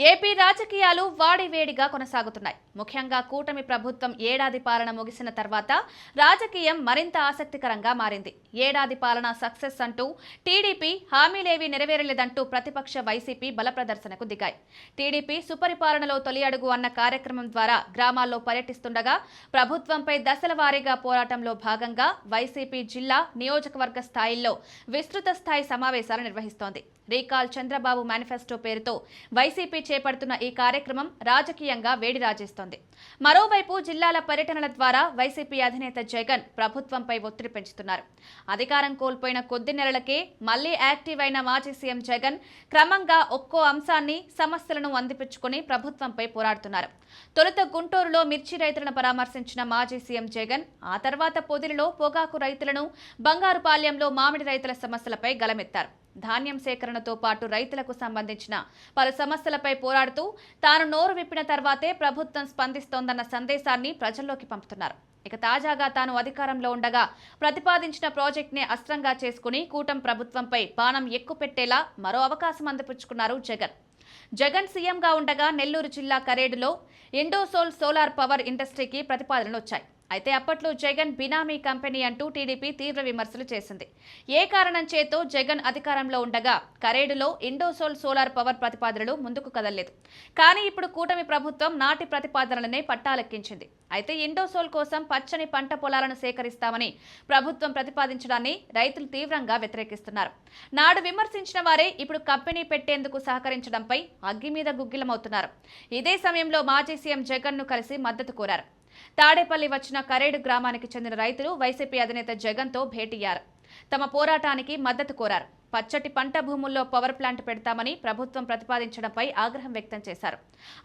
AP రాజకీయాలు వాడివేడిగా కొనసాగుతున్నాయి. ముఖ్యంగా కూటమి ప్రభుత్వం ఏడాది పాలన ముగిసిన తర్వాత రాజకీయం మరింత ఆసక్తికరంగా మారింది. ఏడాది పాలన సక్సెస్ అంటూ టీడీపీ హామీలేవీ నెరవేరలేదంటూ ప్రతిపక్ష వైసీపీ బలప్రదర్శనకు దిగాయి. టీడీపీ సుపరిపాలనలో తొలి అడుగు అన్న కార్యక్రమం ద్వారా గ్రామాల్లో పర్యటిస్తుండగా ప్రభుత్వంపై దశల వారీగా పోరాటంలో భాగంగా వైసీపీ జిల్లా నియోజకవర్గ స్థాయిల్లో విస్తృత స్థాయి సమావేశాలు నిర్వహిస్తోంది. రీకాల్ చంద్రబాబు మేనిఫెస్టో పేరుతో వైసీపీ చేపడుతున్న ఈ కార్యక్రమం రాజకీయంగా వేడి రాజేస్తోంది. మరోవైపు జిల్లాల పర్యటనల ద్వారా వైసీపీ అధినేత జగన్ ప్రభుత్వంపై ఒత్తిడి పెంచుతున్నారు. అధికారం కోల్పోయిన కొద్ది నెలలకే మళ్లీ యాక్టివ్ అయిన మాజీ సీఎం జగన్ క్రమంగా ఒక్కో అంశాన్ని సమస్యలను అందిపుచ్చుకుని ప్రభుత్వంపై పోరాడుతున్నారు. తొలుత గుంటూరులో మిర్చి రైతులను పరామర్శించిన మాజీ సీఎం జగన్ ఆ తర్వాత పొదిలిలో పొగాకు రైతులను, బంగారుపాలెంలో మామిడి రైతుల సమస్యలపై గలమెత్తారు. ధాన్యం సేకరణతో పాటు రైతులకు సంబంధించిన పలు సమస్యలపై పోరాడుతూ తాను నోరు విప్పిన తర్వాతే ప్రభుత్వం స్పందిస్తోందన్న సందేశాన్ని ప్రజల్లోకి పంపుతున్నారు. ఇక తాజాగా తాను అధికారంలో ఉండగా ప్రతిపాదించిన ప్రాజెక్టునే అస్త్రంగా చేసుకుని కూటమి ప్రభుత్వంపై బాణం ఎక్కుపెట్టేలా మరో అవకాశం అందిపుచ్చుకున్నారు జగన్. జగన్ సీఎంగా ఉండగా నెల్లూరు జిల్లా కరేడులో ఇండోసోల్ సోలార్ పవర్ ఇండస్ట్రీకి ప్రతిపాదనలు వచ్చాయి. అయితే అప్పట్లో జగన్ బినామీ కంపెనీ అంటూ టీడీపీ తీవ్ర విమర్శలు చేసింది. ఏ కారణం చేతో జగన్ అధికారంలో ఉండగా కరేడులో ఇండోసోల్ సోలార్ పవర్ ప్రతిపాదనలు ముందుకు కదలలేదు. కానీ ఇప్పుడు కూటమి ప్రభుత్వం నాటి ప్రతిపాదనలనే పట్టాలెక్కించింది. అయితే ఇండోసోల్ కోసం పచ్చని పంట పొలాలను సేకరిస్తామని ప్రభుత్వం ప్రతిపాదించడాన్ని రైతులు తీవ్రంగా వ్యతిరేకిస్తున్నారు. నాడు విమర్శించిన వారే ఇప్పుడు కంపెనీ పెట్టేందుకు సహకరించడంపై అగ్గి మీద గుగ్గిలమవుతున్నారు. ఇదే సమయంలో మాజీ సీఎం జగన్ ను కలిసి మద్దతు కోరారు. తాడేపల్లి వచ్చిన కరేడు గ్రామానికి చెందిన రైతులు వైసీపీ అధినేత జగన్ తో భేటీయ్యారు. తమ పోరాటానికి మద్దతు కోరారు. పచ్చటి పంట భూముల్లో పవర్ ప్లాంట్ పెడతామని ప్రభుత్వం ప్రతిపాదించడంపై ఆగ్రహం వ్యక్తం చేశారు.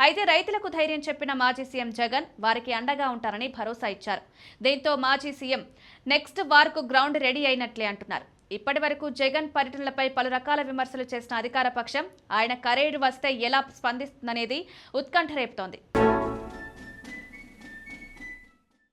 అయితే రైతులకు ధైర్యం చెప్పిన మాజీ సీఎం జగన్ వారికి అండగా ఉంటారని భరోసా ఇచ్చారు. దీంతో మాజీ సీఎం నెక్స్ట్ వార్కు గ్రౌండ్ రెడీ అయినట్లే అంటున్నారు. ఇప్పటి వరకు జగన్ పర్యటనలపై పలు రకాల విమర్శలు చేసిన అధికార పక్షం ఆయన కరేడు వస్తే ఎలా స్పందిస్తుందనేది ఉత్కంఠ రేపుతోంది.